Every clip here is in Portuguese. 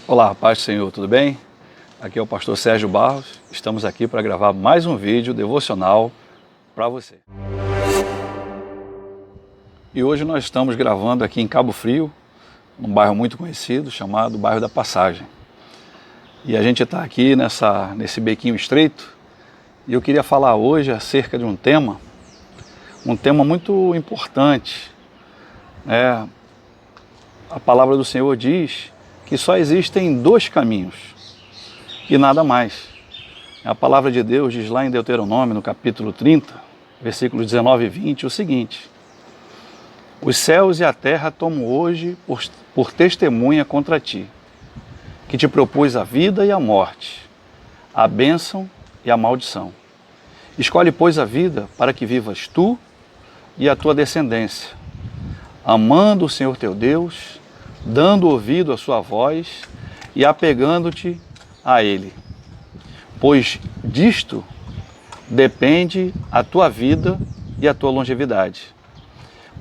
Olá, paz do Senhor, tudo bem? Aqui é o pastor Sérgio Barros, estamos aqui para gravar mais um vídeo devocional para você. E hoje nós estamos gravando aqui em Cabo Frio, num bairro muito conhecido chamado Bairro da Passagem. E a gente está aqui nesse bequinho estreito e eu queria falar hoje acerca de um tema muito importante. A palavra do Senhor diz que só existem dois caminhos e nada mais. A palavra de Deus diz lá em Deuteronômio, no capítulo 30, versículos 19 e 20, o seguinte: os céus e a terra tomo hoje por testemunha contra ti, que te propus a vida e a morte, a bênção e a maldição. Escolhe, pois, a vida para que vivas tu e a tua descendência, amando o Senhor teu Deus, dando ouvido à sua voz e apegando-te a Ele. Pois disto depende a tua vida e a tua longevidade,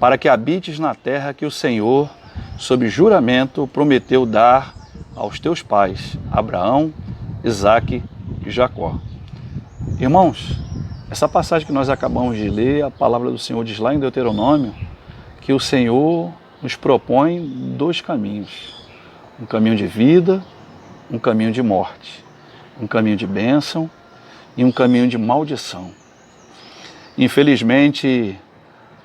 para que habites na terra que o Senhor, sob juramento, prometeu dar aos teus pais, Abraão, Isaque e Jacó. Irmãos, essa passagem que nós acabamos de ler, a palavra do Senhor diz lá em Deuteronômio que o Senhor nos propõe dois caminhos: um caminho de vida, um caminho de morte, um caminho de bênção e um caminho de maldição. Infelizmente,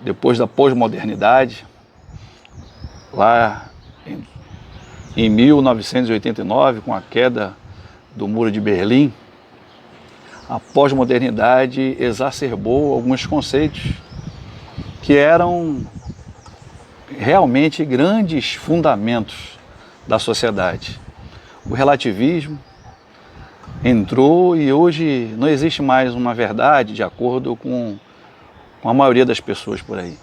depois da pós-modernidade, lá em 1989, com a queda do Muro de Berlim, a pós-modernidade exacerbou alguns conceitos que eram realmente grandes fundamentos da sociedade. O relativismo entrou e hoje não existe mais uma verdade de acordo com a maioria das pessoas por aí.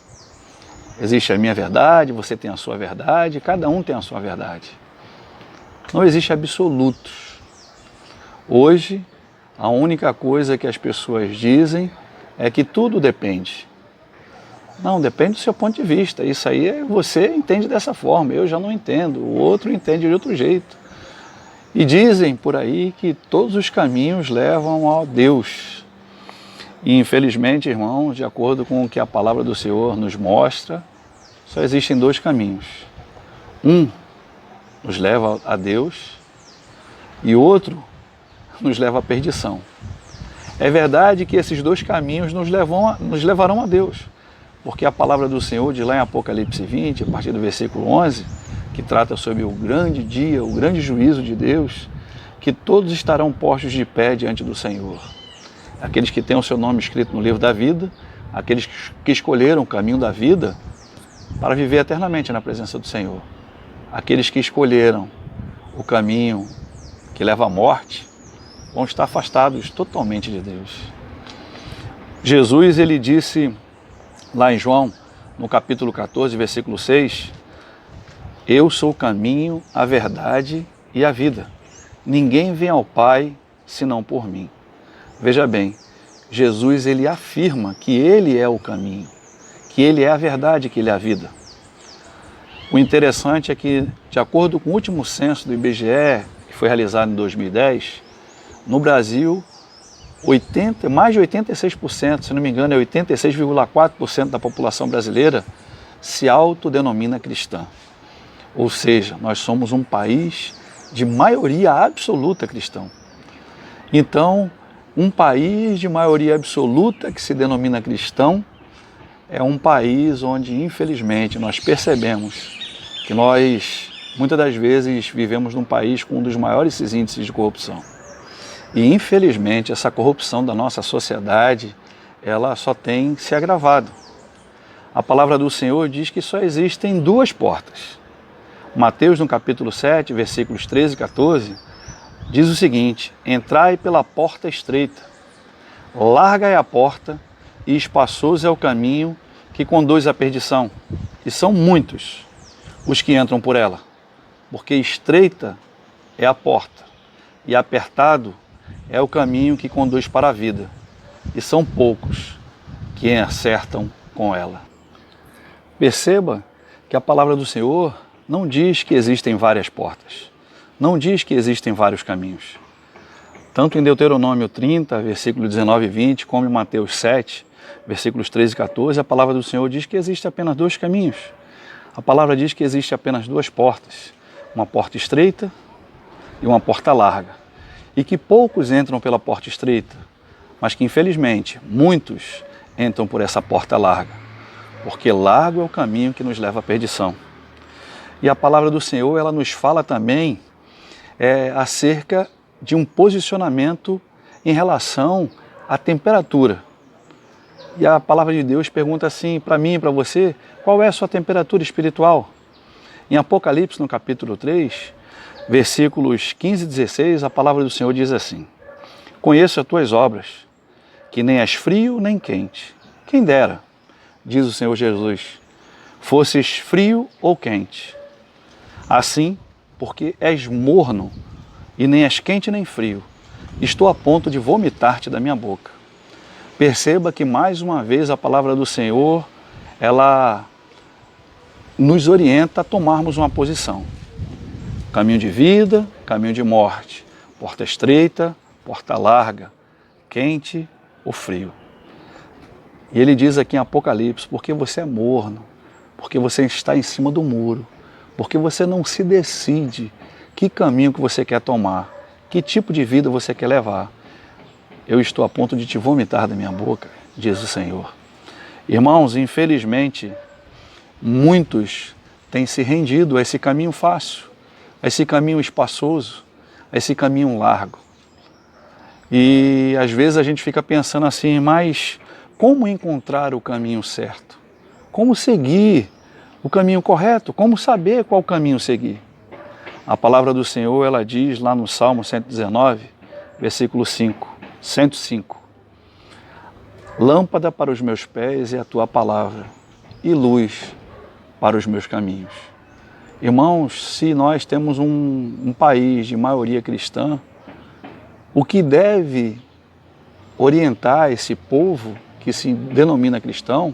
Existe a minha verdade, você tem a sua verdade, cada um tem a sua verdade. Não existe absolutos. Hoje, a única coisa que as pessoas dizem é que tudo depende. Não, depende do seu ponto de vista. Isso aí você entende dessa forma, eu já não entendo, o outro entende de outro jeito. E dizem por aí que todos os caminhos levam a Deus. E infelizmente, irmãos, de acordo com o que a palavra do Senhor nos mostra, só existem dois caminhos. Um nos leva a Deus e outro nos leva à perdição. É verdade que esses dois caminhos nos levarão a Deus, porque a palavra do Senhor diz lá em Apocalipse 20, a partir do versículo 11, que trata sobre o grande dia, o grande juízo de Deus, que todos estarão postos de pé diante do Senhor. Aqueles que têm o seu nome escrito no livro da vida, aqueles que escolheram o caminho da vida para viver eternamente na presença do Senhor. Aqueles que escolheram o caminho que leva à morte vão estar afastados totalmente de Deus. Jesus, ele disse lá em João, no capítulo 14, versículo 6, eu sou o caminho, a verdade e a vida. Ninguém vem ao Pai senão por mim. Veja bem, Jesus, ele afirma que ele é o caminho, que ele é a verdade, que ele é a vida. O interessante é que, de acordo com o último censo do IBGE, que foi realizado em 2010, no Brasil, mais de 86%, se não me engano é 86,4% da população brasileira se autodenomina cristã. Ou seja, nós somos um país de maioria absoluta cristão. Então, um país de maioria absoluta que se denomina cristão é um país onde, infelizmente, nós percebemos que nós, muitas das vezes, vivemos num país com um dos maiores índices de corrupção. E, infelizmente, essa corrupção da nossa sociedade, ela só tem se agravado. A palavra do Senhor diz que só existem duas portas. Mateus, no capítulo 7, versículos 13 e 14, diz o seguinte: entrai pela porta estreita, larga é a porta e espaçoso é o caminho que conduz à perdição, e são muitos os que entram por ela, porque estreita é a porta e apertado é o caminho que conduz para a vida, e são poucos que acertam com ela. Perceba que a palavra do Senhor não diz que existem várias portas, não diz que existem vários caminhos. Tanto em Deuteronômio 30, versículo 19 e 20, como em Mateus 7, versículos 13 e 14, a palavra do Senhor diz que existe apenas dois caminhos. A palavra diz que existe apenas duas portas, uma porta estreita e uma porta larga. E que poucos entram pela porta estreita, mas que infelizmente muitos entram por essa porta larga, porque largo é o caminho que nos leva à perdição. E a palavra do Senhor, ela nos fala também acerca de um posicionamento em relação à temperatura. E a palavra de Deus pergunta assim para mim e para você, qual é a sua temperatura espiritual? Em Apocalipse, no capítulo 3, versículos 15 e 16, a palavra do Senhor diz assim: conheço as tuas obras, que nem és frio nem quente. Quem dera, diz o Senhor Jesus, fosses frio ou quente. Assim, porque és morno, e nem és quente nem frio, estou a ponto de vomitar-te da minha boca. Perceba que mais uma vez a palavra do Senhor, ela nos orienta a tomarmos uma posição. Caminho de vida, caminho de morte, porta estreita, porta larga, quente ou frio. E ele diz aqui em Apocalipse, porque você é morno, porque você está em cima do muro, porque você não se decide que caminho que você quer tomar, que tipo de vida você quer levar. Eu estou a ponto de te vomitar da minha boca, diz o Senhor. Irmãos, infelizmente, muitos têm se rendido a esse caminho fácil, a esse caminho espaçoso, a esse caminho largo. E às vezes a gente fica pensando assim, mas como encontrar o caminho certo? Como seguir o caminho correto? Como saber qual caminho seguir? A palavra do Senhor, ela diz lá no Salmo 119, versículo 105. Lâmpada para os meus pés é a tua palavra e luz para os meus caminhos. Irmãos, se nós temos um país de maioria cristã, o que deve orientar esse povo que se denomina cristão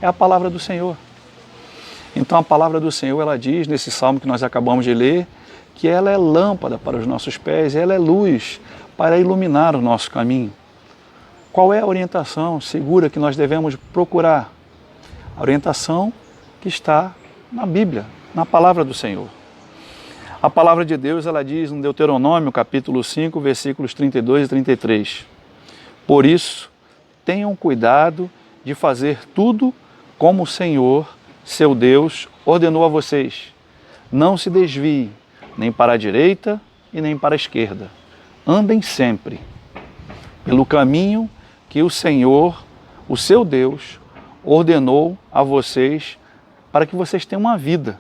é a palavra do Senhor. Então a palavra do Senhor, ela diz nesse salmo que nós acabamos de ler, que ela é lâmpada para os nossos pés, ela é luz para iluminar o nosso caminho. Qual é a orientação segura que nós devemos procurar? A orientação que está na Bíblia, na palavra do Senhor. A palavra de Deus, ela diz no Deuteronômio, capítulo 5, versículos 32 e 33. Por isso, tenham cuidado de fazer tudo como o Senhor, seu Deus, ordenou a vocês. Não se desviem, nem para a direita e nem para a esquerda. Andem sempre pelo caminho que o Senhor, o seu Deus, ordenou a vocês para que vocês tenham uma vida.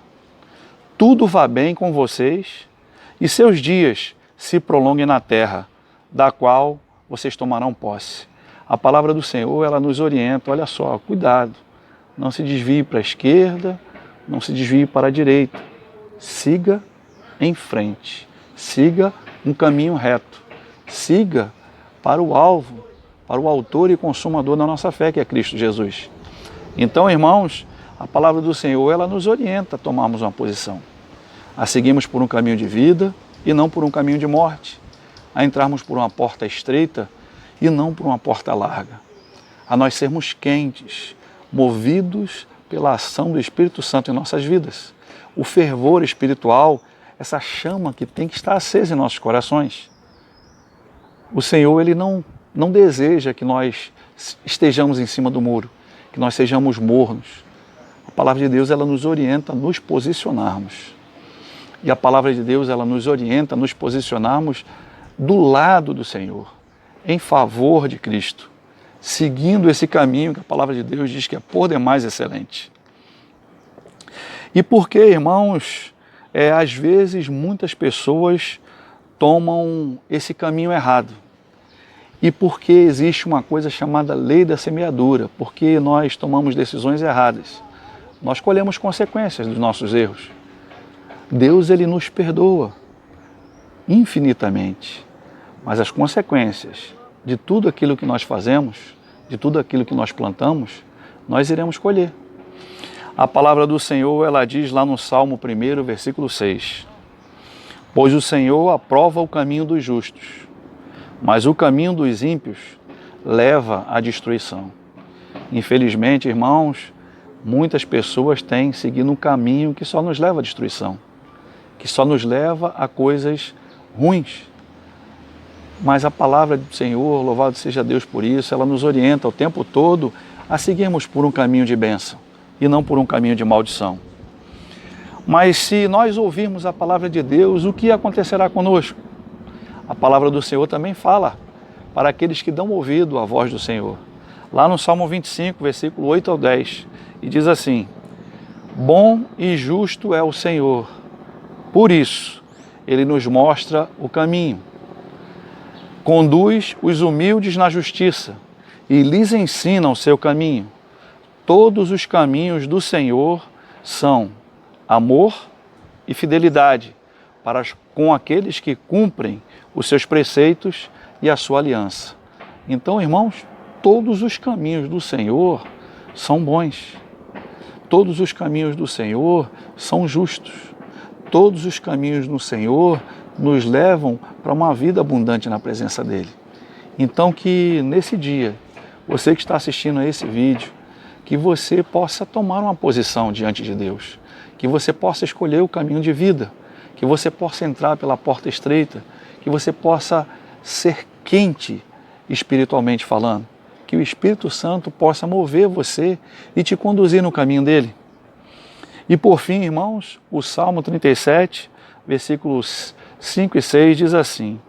Tudo vá bem com vocês e seus dias se prolonguem na terra, da qual vocês tomarão posse. A palavra do Senhor, ela nos orienta, olha só, cuidado, não se desvie para a esquerda, não se desvie para a direita. Siga em frente, siga um caminho reto, siga para o alvo, para o autor e consumador da nossa fé, que é Cristo Jesus. Então, irmãos, a palavra do Senhor, ela nos orienta a tomarmos uma posição, a seguirmos por um caminho de vida e não por um caminho de morte, a entrarmos por uma porta estreita e não por uma porta larga, a nós sermos quentes, movidos pela ação do Espírito Santo em nossas vidas. O fervor espiritual, essa chama que tem que estar acesa em nossos corações. O Senhor, ele não deseja que nós estejamos em cima do muro, que nós sejamos mornos. A palavra de Deus, ela nos orienta a nos posicionarmos. E a palavra de Deus, ela nos orienta a nos posicionarmos do lado do Senhor, em favor de Cristo, seguindo esse caminho que a palavra de Deus diz que é por demais excelente. E por que, irmãos, às vezes muitas pessoas tomam esse caminho errado? E porque existe uma coisa chamada lei da semeadura, porque nós tomamos decisões erradas. Nós colhemos consequências dos nossos erros. Deus, ele nos perdoa infinitamente, mas as consequências de tudo aquilo que nós fazemos, de tudo aquilo que nós plantamos, nós iremos colher. A palavra do Senhor, ela diz lá no Salmo 1, versículo 6. Pois o Senhor aprova o caminho dos justos, mas o caminho dos ímpios leva à destruição. Infelizmente, irmãos, muitas pessoas têm seguido um caminho que só nos leva à destruição, que só nos leva a coisas ruins. Mas a palavra do Senhor, louvado seja Deus por isso, ela nos orienta o tempo todo a seguirmos por um caminho de bênção e não por um caminho de maldição. Mas se nós ouvirmos a palavra de Deus, o que acontecerá conosco? A palavra do Senhor também fala para aqueles que dão ouvido à voz do Senhor. Lá no Salmo 25, versículo 8 ao 10, e diz assim: Bom e justo é o Senhor, por isso Ele nos mostra o caminho. Conduz os humildes na justiça e lhes ensina o seu caminho. Todos os caminhos do Senhor são amor e fidelidade para com aqueles que cumprem os seus preceitos e a sua aliança. Então, irmãos, todos os caminhos do Senhor são bons. Todos os caminhos do Senhor são justos. Todos os caminhos do Senhor nos levam para uma vida abundante na presença dEle. Então, que nesse dia, você que está assistindo a esse vídeo, que você possa tomar uma posição diante de Deus, que você possa escolher o caminho de vida, que você possa entrar pela porta estreita, que você possa ser quente espiritualmente falando, que o Espírito Santo possa mover você e te conduzir no caminho dele. E por fim, irmãos, o Salmo 37, versículos 5 e 6 diz assim: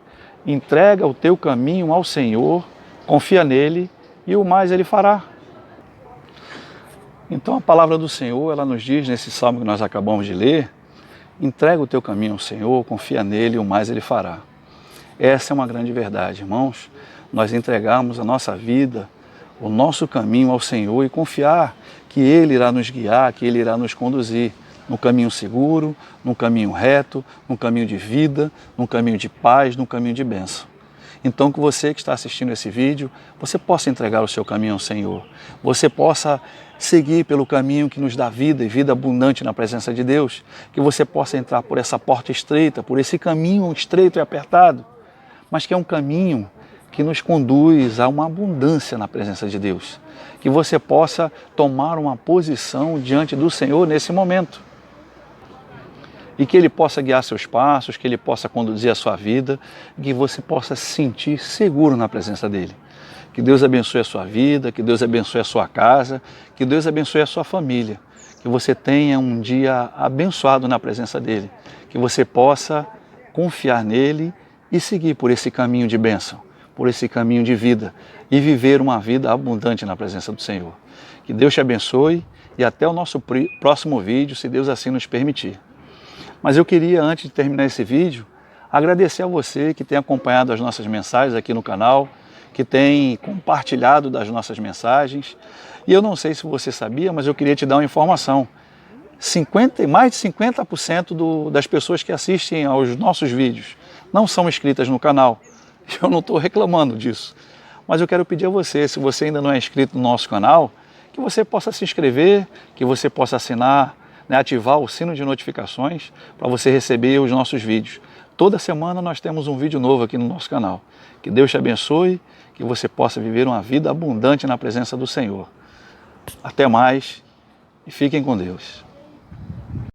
Entrega o teu caminho ao Senhor, confia nele e o mais ele fará. Então a palavra do Senhor, ela nos diz nesse salmo que nós acabamos de ler: entrega o teu caminho ao Senhor, confia nele e o mais ele fará. Essa é uma grande verdade, irmãos. Nós entregarmos a nossa vida, o nosso caminho ao Senhor e confiar que Ele irá nos guiar, que Ele irá nos conduzir no caminho seguro, no caminho reto, no caminho de vida, no caminho de paz, no caminho de bênção. Então, que você que está assistindo esse vídeo, você possa entregar o seu caminho ao Senhor, você possa seguir pelo caminho que nos dá vida e vida abundante na presença de Deus, que você possa entrar por essa porta estreita, por esse caminho estreito e apertado, mas que é um caminho que nos conduz a uma abundância na presença de Deus, que você possa tomar uma posição diante do Senhor nesse momento, e que Ele possa guiar seus passos, que Ele possa conduzir a sua vida, que você possa se sentir seguro na presença dEle. Que Deus abençoe a sua vida, que Deus abençoe a sua casa, que Deus abençoe a sua família, que você tenha um dia abençoado na presença dEle, que você possa confiar nele e seguir por esse caminho de bênção, por esse caminho de vida e viver uma vida abundante na presença do Senhor. Que Deus te abençoe e até o nosso próximo vídeo, se Deus assim nos permitir. Mas eu queria, antes de terminar esse vídeo, agradecer a você que tem acompanhado as nossas mensagens aqui no canal, que tem compartilhado das nossas mensagens. E eu não sei se você sabia, mas eu queria te dar uma informação. Mais de 50% das pessoas que assistem aos nossos vídeos não são inscritas no canal. Eu não estou reclamando disso. Mas eu quero pedir a você, se você ainda não é inscrito no nosso canal, que você possa se inscrever, que você possa assinar, ativar o sino de notificações para você receber os nossos vídeos. Toda semana nós temos um vídeo novo aqui no nosso canal. Que Deus te abençoe, que você possa viver uma vida abundante na presença do Senhor. Até mais e fiquem com Deus.